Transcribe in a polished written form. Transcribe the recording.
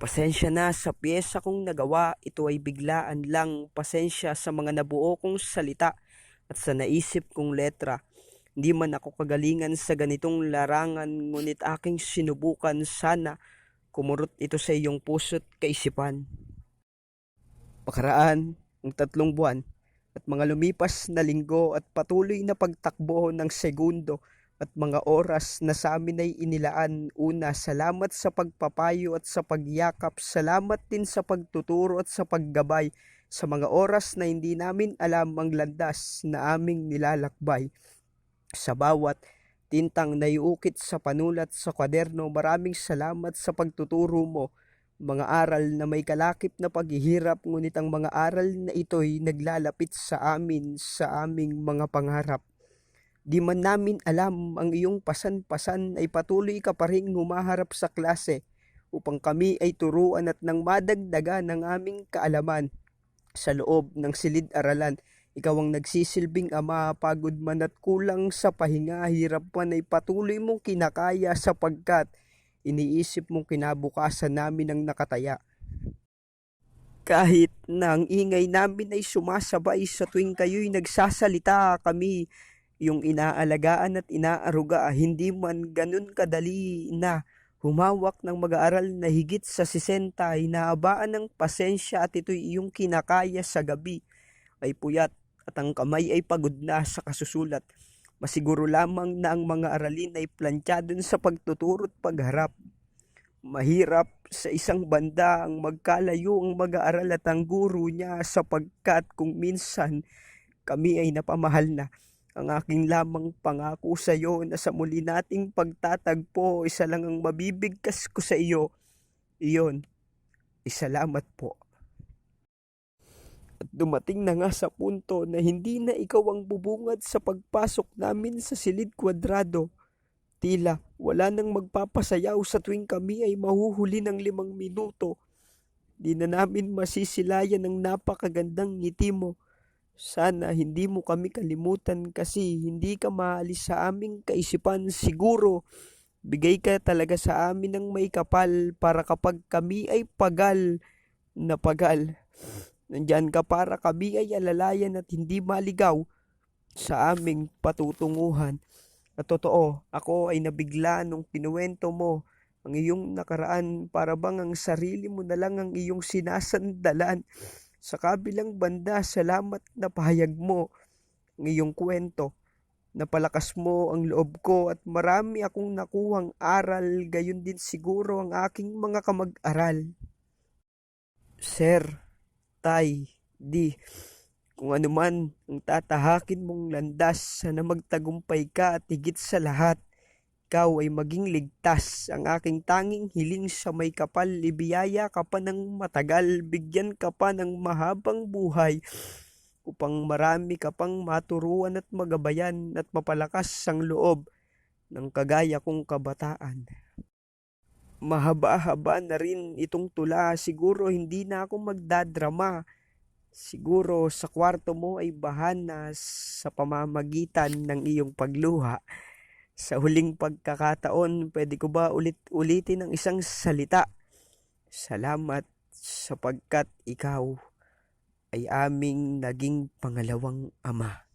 Pasensya na sa piyesa kong nagawa, ito ay biglaan lang. Pasensya sa mga nabuo kong salita at sa naisip kong letra. Hindi man ako kagalingan sa ganitong larangan, ngunit aking sinubukan. Sana kumurot ito sa iyong puso't kaisipan. Pakaraan ang 3 buwan at mga lumipas na linggo at patuloy na pagtakbo ng segundo at mga oras na sa amin ay inilaan. Una, salamat sa pagpapayo at sa pagyakap. Salamat din sa pagtuturo at sa paggabay sa mga oras na hindi namin alam ang landas na aming nilalakbay. Sa bawat tintang naiukit sa panulat sa kwaderno, maraming salamat sa pagtuturo mo. Mga aral na may kalakip na paghihirap, ngunit ang mga aral na ito'y naglalapit sa amin, sa aming mga pangarap. Di man namin alam ang iyong pasan-pasan ay patuloy ka pa rin humaharap sa klase upang kami ay turuan at nang madagdagan ng aming kaalaman sa loob ng silid-aralan. Ikaw ang nagsisilbing ama, pagod man at kulang sa pahinga, hirap man ay patuloy mong kinakaya sapagkat iniisip mong kinabukasan namin ang nakataya. Kahit na ang ingay namin ay sumasabay sa tuwing kayo'y nagsasalita, kami yung inaalagaan at inaaruga, hindi man ganun kadali na humawak ng mag-aaral na higit sa 60, inaabaan ng pasensya at ito'y iyong kinakaya sa gabi. Ay puyat at ang kamay ay pagod na sa kasusulat. Masiguro lamang na ang mga aralin ay planchado sa pagtuturo at pagharap. Mahirap sa isang banda ang magkalayo ang mag-aaral at ang guro niya sapagkat kung minsan kami ay napamahal na. Ang aking lamang pangako sa iyo na sa muli nating pagtatagpo, isa lang ang mabibigkas ko sa iyo. Iyon, salamat po. At dumating na nga sa punto na hindi na ikaw ang bubungad sa pagpasok namin sa silid kwadrado. Tila wala nang magpapasayaw sa tuwing kami ay mahuhuli ng 5 minuto. Di na namin masisilayan ang napakagandang ngiti mo. Sana hindi mo kami kalimutan kasi hindi ka maalis sa aming kaisipan. Siguro, bigay ka talaga sa amin ng may kapal para kapag kami ay pagal na pagal, nandyan ka para kami ay alalayan at hindi maligaw sa aming patutunguhan. At totoo, ako ay nabigla nung kinuwento mo ang iyong nakaraan, para bang ang sarili mo na lang ang iyong sinasandalan. Sa kabilang banda, salamat na pahayag mo ang iyong kwento. Napalakas mo ang loob ko at marami akong nakuhang aral, gayon din siguro ang aking mga kamag-aral. Sir, Tay, Di, kung ano man ang tatahakin mong landas, sana magtagumpay ka at higit sa lahat, ikaw ay maging ligtas. Ang aking tanging hiling sa may kapal, ibiyaya ka pa ng matagal, bigyan ka pa ng mahabang buhay upang marami ka pang maturuan at magabayan at mapalakas ang loob ng kagaya kong kabataan. Mahaba-haba na rin itong tula, siguro hindi na ako magdadrama. Siguro sa kwarto mo ay bahana sa pamamagitan ng iyong pagluha. Sa huling pagkakataon, pwede ko ba ulitin ang isang salita? Salamat sapagkat ikaw ay aming naging pangalawang ama.